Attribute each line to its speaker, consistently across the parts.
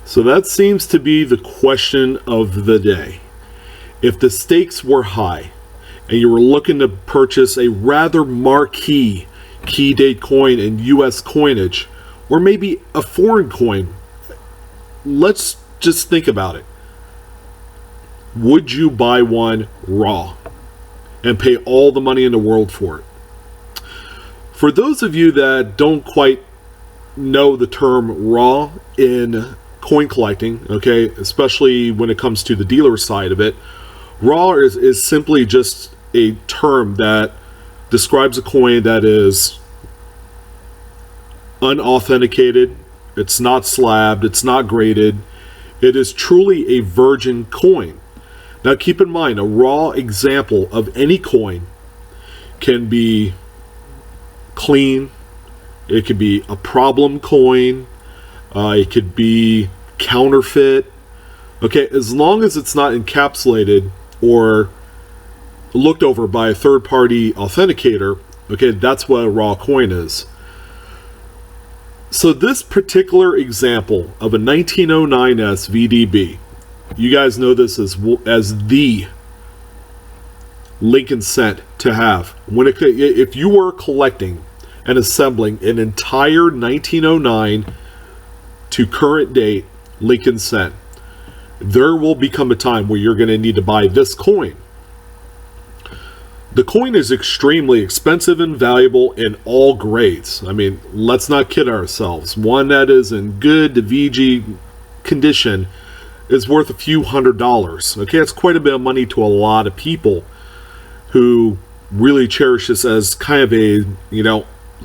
Speaker 1: So that seems to be the question of the day. If the stakes were high and you were looking to purchase a rather marquee key date coin in US coinage, or maybe a foreign coin, let's just think about it. Would you buy one raw and pay all the money in the world for it? For those of you that don't quite know the term raw in coin collecting, okay, especially when it comes to the dealer side of it, raw is simply just a term that describes a coin that is unauthenticated, it's not slabbed, it's not graded, it is truly a virgin coin. Now keep in mind, a raw example of any coin can be clean, it could be a problem coin, it could be counterfeit. Okay, as long as it's not encapsulated or looked over by a third-party authenticator, okay, that's what a raw coin is. So this particular example of a 1909S VDB, you guys know this as the Lincoln cent to have. If you were collecting and assembling an entire 1909 to current date Lincoln cent, there will become a time where you're going to need to buy this coin. The coin is extremely expensive and valuable in all grades. I mean, let's not kid ourselves. One that is in good VG condition is worth a few $100s. Okay, it's quite a bit of money to a lot of people who really cherish this as kind of a,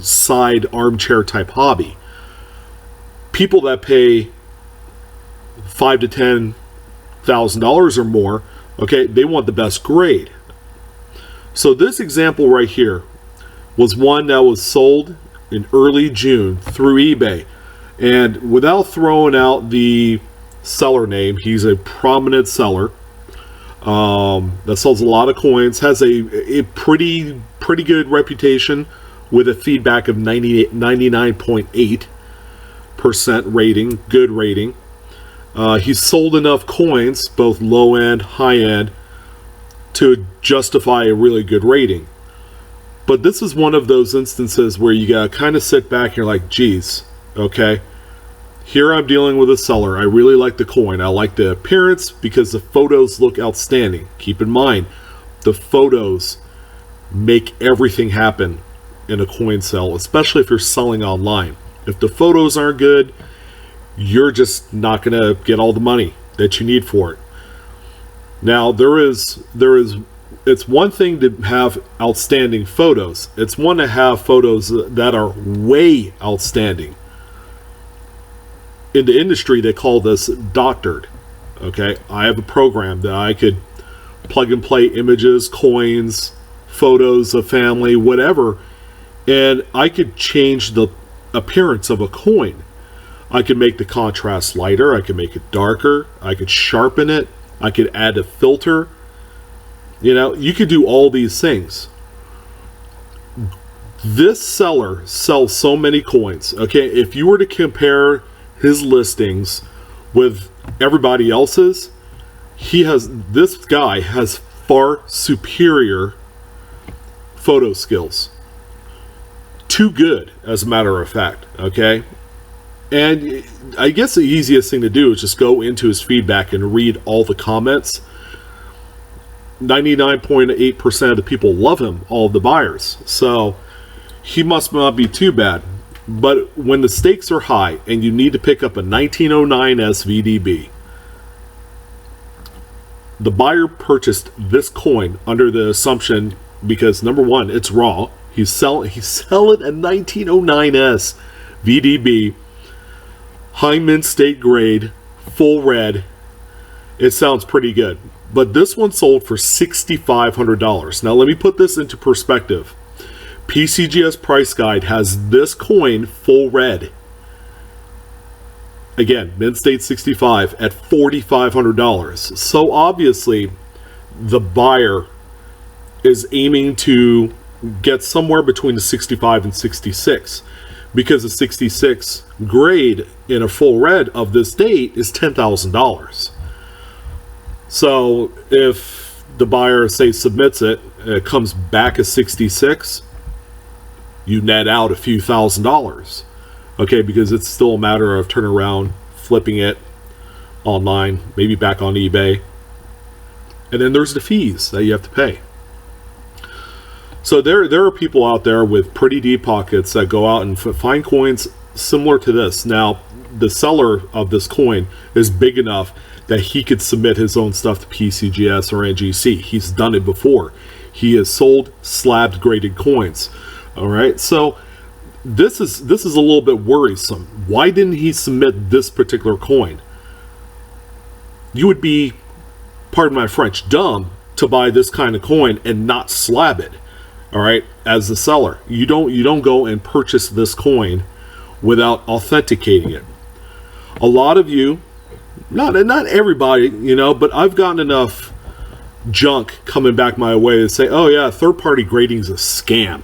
Speaker 1: side armchair type hobby. People that pay $5,000 to $10,000 or more, okay, they want the best grade. So this example right here was one that was sold in early June through eBay. And without throwing out the seller name, he's a prominent seller that sells a lot of coins, has a pretty good reputation with a feedback of 99.8% rating, good rating. He's sold enough coins, both low end, high end, to justify a really good rating. But this is one of those instances where you gotta kind of sit back and you're like, geez, okay, here I'm dealing with a seller. I really like the coin. I like the appearance because the photos look outstanding. Keep in mind, the photos make everything happen in a coin sale, especially if you're selling online. If the photos aren't good, you're just not gonna get all the money that you need for it. Now, it's one thing to have outstanding photos. It's one to have photos that are way outstanding. In the industry, they call this doctored. Okay, I have a program that I could plug and play images, coins, photos of family, whatever, and I could change the appearance of a coin. I could make the contrast lighter, I could make it darker, I could sharpen it, I could add a filter. You could do all these things. This seller sells so many coins. Okay, if you were to compare his listings with everybody else's, this guy has far superior photo skills. Too good, as a matter of fact. Okay, and I guess the easiest thing to do is just go into his feedback and read all the comments. 99.8% of the people love him, all of the buyers. So he must not be too bad. But when the stakes are high and you need to pick up a 1909 SVDB, the buyer purchased this coin under the assumption, because number one, it's raw. He's selling a 1909S VDB, high mint state grade, full red. It sounds pretty good. But this one sold for $6,500. Now let me put this into perspective. PCGS Price Guide has this coin full red. Again, mint state 65 at $4,500. So obviously the buyer is aiming to get somewhere between the 65 and 66. because a 66 grade in a full red of this date is $10,000. So if the buyer, say, submits it, and it comes back as 66, you net out a few $1,000s. Okay, because it's still a matter of turning around, flipping it online, maybe back on eBay. And then there's the fees that you have to pay. So there are people out there with pretty deep pockets that go out and find coins similar to this. Now, the seller of this coin is big enough that he could submit his own stuff to PCGS or NGC. He's done it before. He has sold slabbed graded coins. All right, so this is a little bit worrisome. Why didn't he submit this particular coin? You would be, pardon my French, dumb to buy this kind of coin and not slab it. All right, as the seller, you don't go and purchase this coin without authenticating it. A lot of you, not everybody, but I've gotten enough junk coming back my way to say, oh yeah, third-party grading is a scam.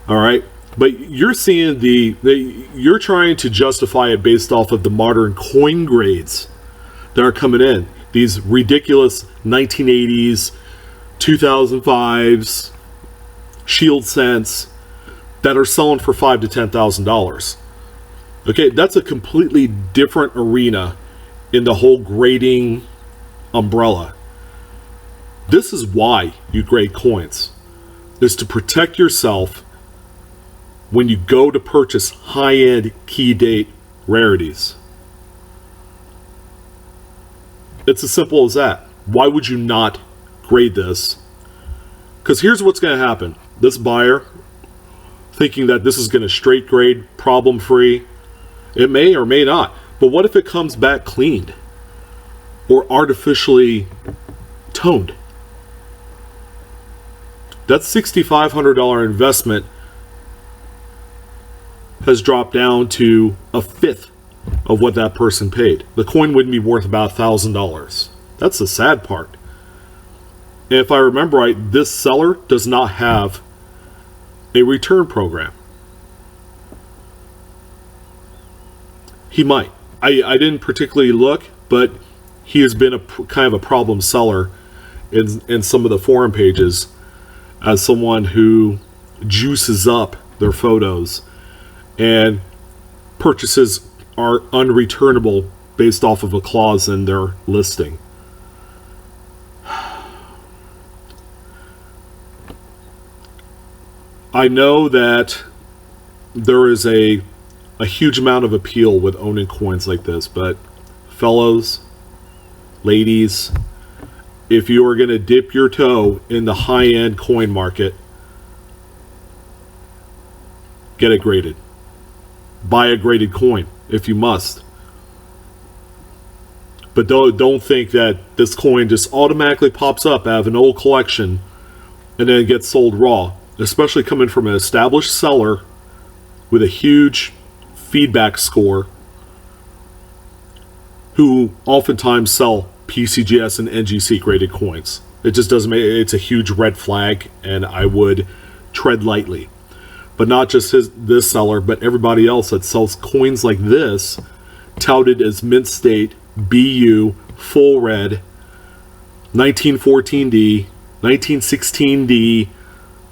Speaker 1: All right, but you're seeing you're trying to justify it based off of the modern coin grades that are coming in. These ridiculous 1980s, 2005s, Shield cents that are selling for $5,000 to $10,000. Okay, that's a completely different arena in the whole grading umbrella. This is why you grade coins, is to protect yourself when you go to purchase high-end key date rarities. It's as simple as that. Why would you not grade this? Because here's what's going to happen. This buyer, thinking that this is going to straight grade, problem free, it may or may not. But what if it comes back cleaned or artificially toned? That $6,500 investment has dropped down to a fifth of what that person paid. The coin wouldn't be worth about $1,000. That's the sad part. And if I remember right, this seller does not have a return program. He might. I didn't particularly look, but he has been a kind of a problem seller in some of the forum pages as someone who juices up their photos, and purchases are unreturnable based off of a clause in their listing. I know that there is a huge amount of appeal with owning coins like this, but fellows, ladies, if you are going to dip your toe in the high-end coin market, get it graded. Buy a graded coin if you must. But don't think that this coin just automatically pops up out of an old collection and then gets sold raw. Especially coming from an established seller with a huge feedback score, who oftentimes sell PCGS and NGC graded coins. It just doesn't make it's a huge red flag, and I would tread lightly. But not just this seller, but everybody else that sells coins like this, touted as mint state, BU, full red, 1914D, 1916D,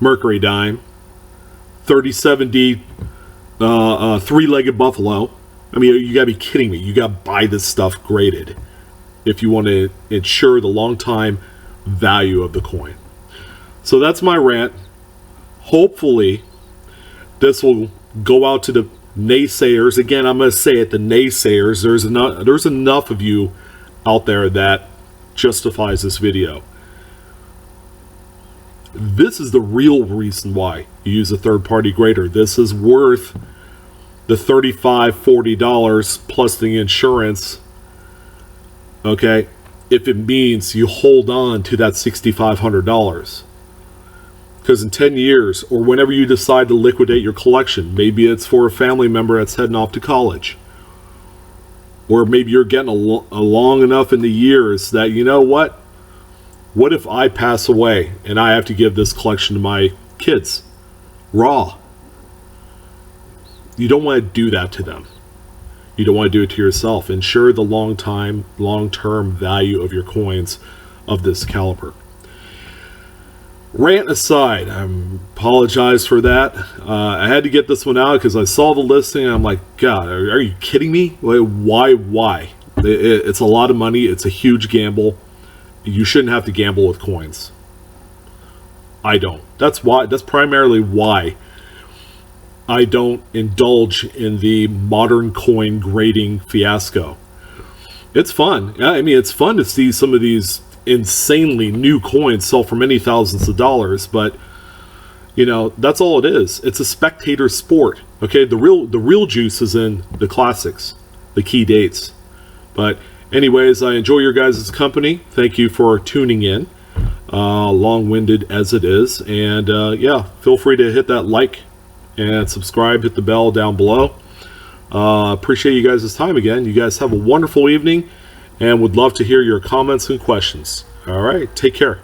Speaker 1: Mercury dime, 37D, three-legged buffalo. I mean, you gotta be kidding me. You gotta buy this stuff graded if you want to ensure the long-time value of the coin. So that's my rant. Hopefully, this will go out to the naysayers. Again, I'm going to say it, the naysayers. There's enough of you out there that justifies this video. This is the real reason why you use a third-party grader. This is worth the $35, $40 plus the insurance, okay, if it means you hold on to that $6,500. Because in 10 years, or whenever you decide to liquidate your collection, maybe it's for a family member that's heading off to college, or maybe you're getting along enough in the years that, you know what if I pass away and I have to give this collection to my kids raw? you don't want to do that to them. You don't want to do it to yourself. Ensure the long-term value of your coins of this caliber. Rant aside, I apologize for that. I had to get this one out because I saw the listing and I'm like, God, are you kidding me? Why? It's a lot of money. It's a huge gamble. You shouldn't have to gamble with coins. I don't. That's primarily why I don't indulge in the modern coin grading fiasco. It's fun. I mean, it's fun to see some of these insanely new coins sell for many thousands of dollars, but you know, that's all it is. It's a spectator sport. Okay, the real juice is in the classics, the key dates. But anyways, I enjoy your guys' company. Thank you for tuning in, long-winded as it is. And yeah, feel free to hit that like and subscribe, hit the bell down below. Appreciate you guys' time again. You guys have a wonderful evening and would love to hear your comments and questions. All right, take care.